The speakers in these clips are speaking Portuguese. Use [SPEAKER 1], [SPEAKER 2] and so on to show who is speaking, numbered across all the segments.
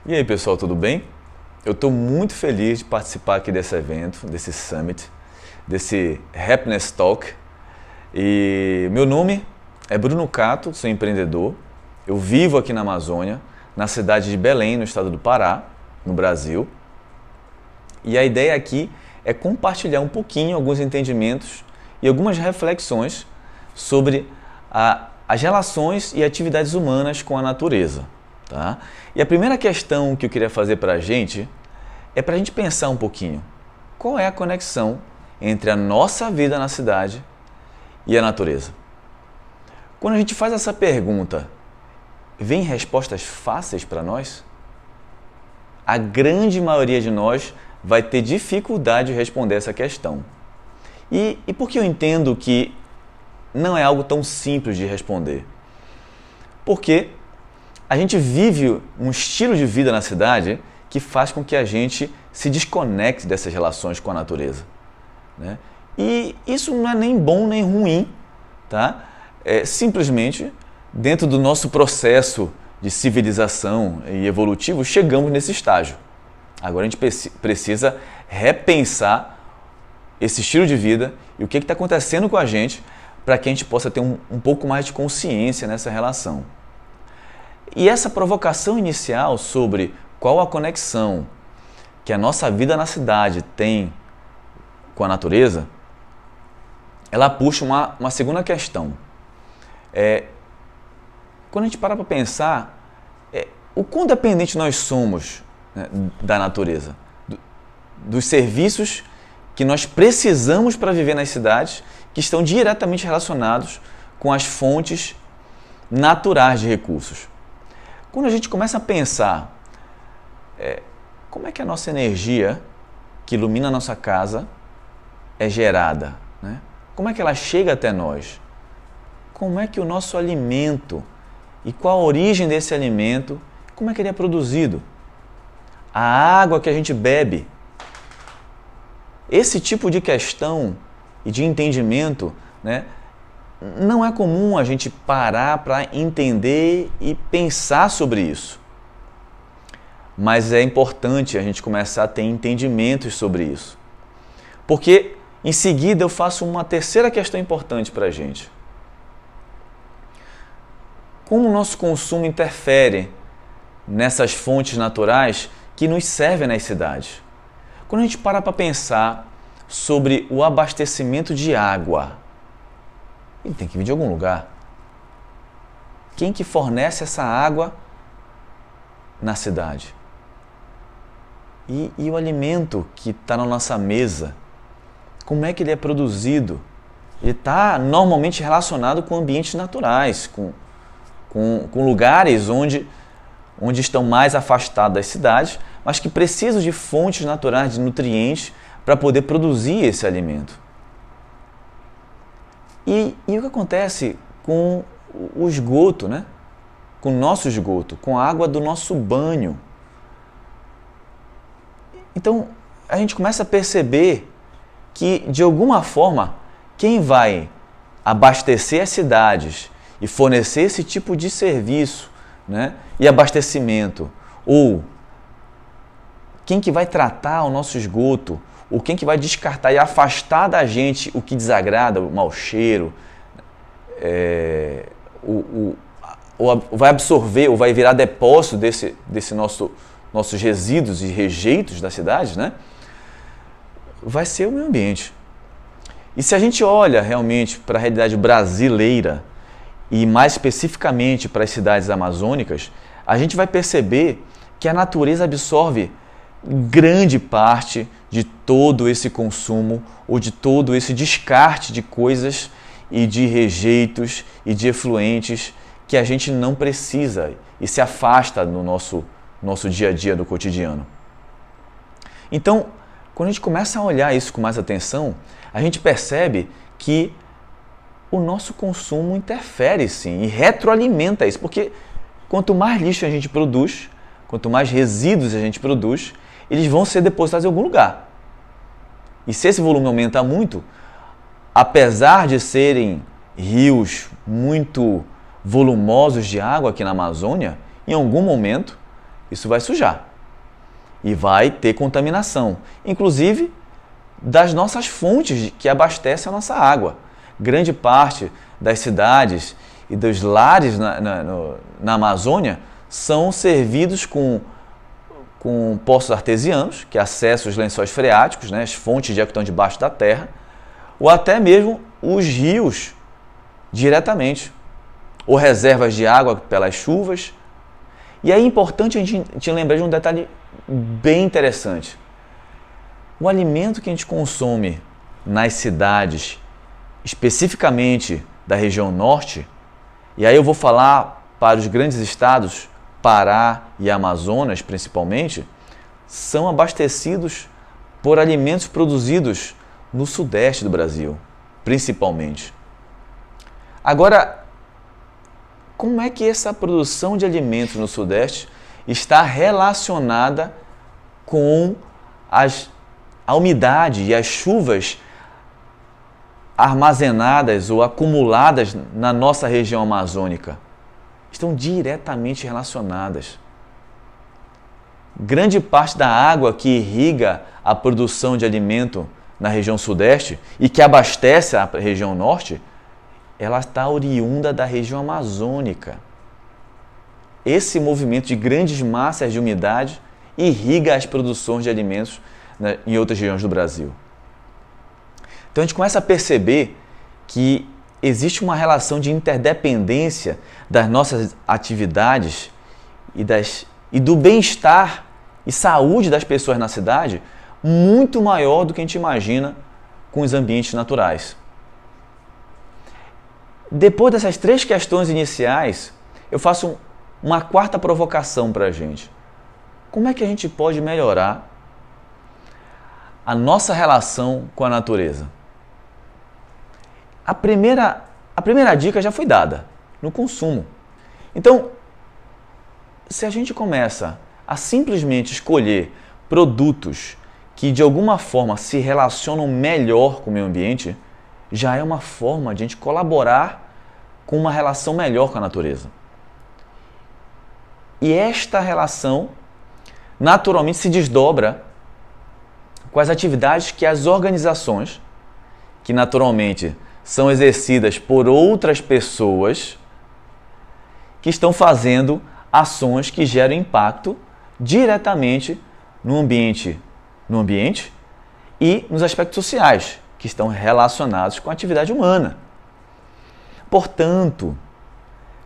[SPEAKER 1] E aí, pessoal, tudo bem? Eu estou muito feliz de participar aqui desse evento, desse Summit, desse Happiness Talk. E meu nome é Bruno Cato, sou empreendedor. Eu vivo aqui na Amazônia, na cidade de Belém, no estado do Pará, no Brasil. E a ideia aqui é compartilhar um pouquinho alguns entendimentos e algumas reflexões sobre as relações e atividades humanas com a natureza. Tá? E a primeira questão que eu queria fazer para a gente é para a gente pensar um pouquinho. Qual é a conexão entre a nossa vida na cidade e a natureza? Quando a gente faz essa pergunta, vem respostas fáceis para nós? A grande maioria de nós vai ter dificuldade de responder essa questão. E por que eu entendo que não é algo tão simples de responder? Porque a gente vive um estilo de vida na cidade que faz com que a gente se desconecte dessas relações com a natureza, né? E isso não é nem bom nem ruim, tá? Simplesmente, dentro do nosso processo de civilização e evolutivo, chegamos nesse estágio. Agora a gente precisa repensar esse estilo de vida e o que está acontecendo com a gente para que a gente possa ter um pouco mais de consciência nessa relação. E essa provocação inicial sobre qual a conexão que a nossa vida na cidade tem com a natureza, ela puxa uma segunda questão. Quando a gente para pensar, o quão dependente nós somos, né, da natureza, dos serviços que nós precisamos para viver nas cidades, que estão diretamente relacionados com as fontes naturais de recursos. Quando a gente começa a pensar como é que a nossa energia que ilumina a nossa casa é gerada, né? Como é que ela chega até nós? Como é que o nosso alimento e qual a origem desse alimento, como é que ele é produzido? A água que a gente bebe. Esse tipo de questão e de entendimento, né, não é comum a gente parar para entender e pensar sobre isso. Mas é importante a gente começar a ter entendimentos sobre isso. Porque, em seguida, eu faço uma terceira questão importante para a gente. Como o nosso consumo interfere nessas fontes naturais que nos servem nas cidades? Quando a gente para pensar sobre o abastecimento de água, ele tem que vir de algum lugar. Quem que fornece essa água na cidade? E o alimento que está na nossa mesa, como é que ele é produzido? Ele está normalmente relacionado com ambientes naturais, com lugares onde estão mais afastados das cidades, mas que precisam de fontes naturais de nutrientes para poder produzir esse alimento. E o que acontece com o esgoto, né? Com o nosso esgoto, com a água do nosso banho? Então, a gente começa a perceber que, de alguma forma, quem vai abastecer as cidades e fornecer esse tipo de serviço, né, e abastecimento, ou quem que vai tratar o nosso esgoto, ou quem que vai descartar e afastar da gente o que desagrada, o mau cheiro, ou vai absorver, ou vai virar depósito desse nossos resíduos e rejeitos da cidade, né? Vai ser o meio ambiente. E se a gente olha realmente para a realidade brasileira, e mais especificamente para as cidades amazônicas, a gente vai perceber que a natureza absorve grande parte de todo esse consumo ou de todo esse descarte de coisas e de rejeitos e de efluentes que a gente não precisa e se afasta no nosso dia a dia do cotidiano. Então, quando a gente começa a olhar isso com mais atenção, a gente percebe que o nosso consumo interfere sim e retroalimenta isso, porque quanto mais lixo a gente produz, quanto mais resíduos a gente produz, eles vão ser depositados em algum lugar. E se esse volume aumenta muito, apesar de serem rios muito volumosos de água aqui na Amazônia, em algum momento isso vai sujar e vai ter contaminação, inclusive das nossas fontes que abastecem a nossa água. Grande parte das cidades e dos lares na Amazônia são servidos com poços artesianos, que acessam os lençóis freáticos, né, as fontes de água que estão debaixo da terra, ou até mesmo os rios diretamente, ou reservas de água pelas chuvas. E é importante a gente lembrar de um detalhe bem interessante. O alimento que a gente consome nas cidades, especificamente da região norte, e aí eu vou falar para os grandes estados, Pará e Amazonas principalmente, são abastecidos por alimentos produzidos no sudeste do Brasil, principalmente. Agora, como é que essa produção de alimentos no sudeste está relacionada com a umidade e as chuvas armazenadas ou acumuladas na nossa região amazônica? Estão diretamente relacionadas. Grande parte da água que irriga a produção de alimento na região sudeste e que abastece a região norte, ela está oriunda da região amazônica. Esse movimento de grandes massas de umidade irriga as produções de alimentos em outras regiões do Brasil. Então a gente começa a perceber que existe uma relação de interdependência das nossas atividades e do bem-estar e saúde das pessoas na cidade muito maior do que a gente imagina com os ambientes naturais. Depois dessas três questões iniciais, eu faço uma quarta provocação para a gente. Como é que a gente pode melhorar a nossa relação com a natureza? A primeira dica já foi dada, no consumo. Então, se a gente começa a simplesmente escolher produtos que de alguma forma se relacionam melhor com o meio ambiente, já é uma forma de a gente colaborar com uma relação melhor com a natureza. E esta relação naturalmente se desdobra com as atividades que as organizações, que naturalmente são exercidas por outras pessoas, que estão fazendo ações que geram impacto diretamente no ambiente e nos aspectos sociais, que estão relacionados com a atividade humana. Portanto,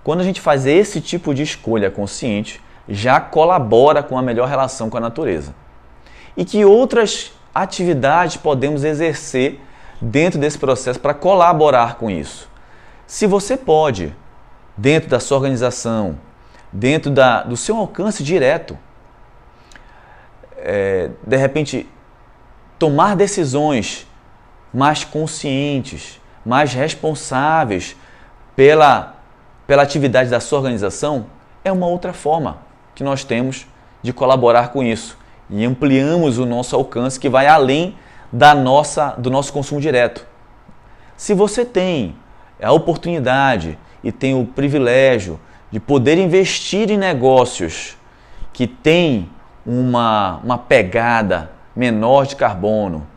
[SPEAKER 1] quando a gente faz esse tipo de escolha consciente, já colabora com a melhor relação com a natureza. E que outras atividades podemos exercer dentro desse processo para colaborar com isso? Se você pode, dentro da sua organização, dentro do seu alcance direto, de repente, tomar decisões mais conscientes, mais responsáveis pela atividade da sua organização, é uma outra forma que nós temos de colaborar com isso. E ampliamos o nosso alcance, que vai além do nosso consumo direto. Se você tem a oportunidade e tem o privilégio de poder investir em negócios que têm uma pegada menor de carbono,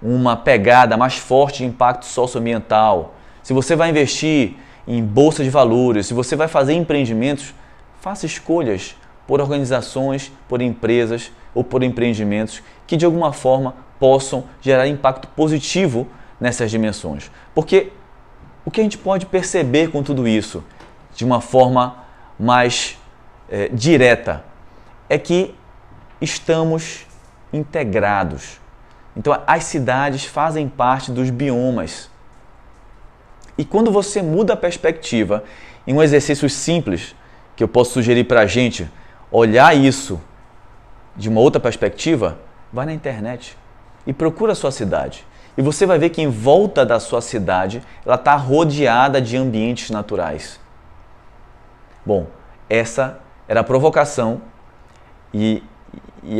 [SPEAKER 1] uma pegada mais forte de impacto socioambiental, se você vai investir em bolsa de valores, se você vai fazer empreendimentos, faça escolhas por organizações, por empresas ou por empreendimentos que de alguma forma possam gerar impacto positivo nessas dimensões. Porque o que a gente pode perceber com tudo isso, de uma forma mais direta, é que estamos integrados. Então, as cidades fazem parte dos biomas. E quando você muda a perspectiva, em um exercício simples, que eu posso sugerir para a gente olhar isso de uma outra perspectiva, vai na internet e procura a sua cidade. E você vai ver que em volta da sua cidade, ela está rodeada de ambientes naturais. Bom, essa era a provocação e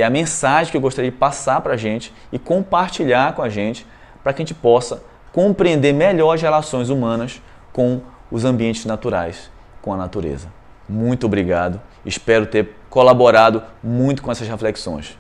[SPEAKER 1] a mensagem que eu gostaria de passar para a gente e compartilhar com a gente para que a gente possa compreender melhor as relações humanas com os ambientes naturais, com a natureza. muito obrigado. Espero ter colaborado muito com essas reflexões.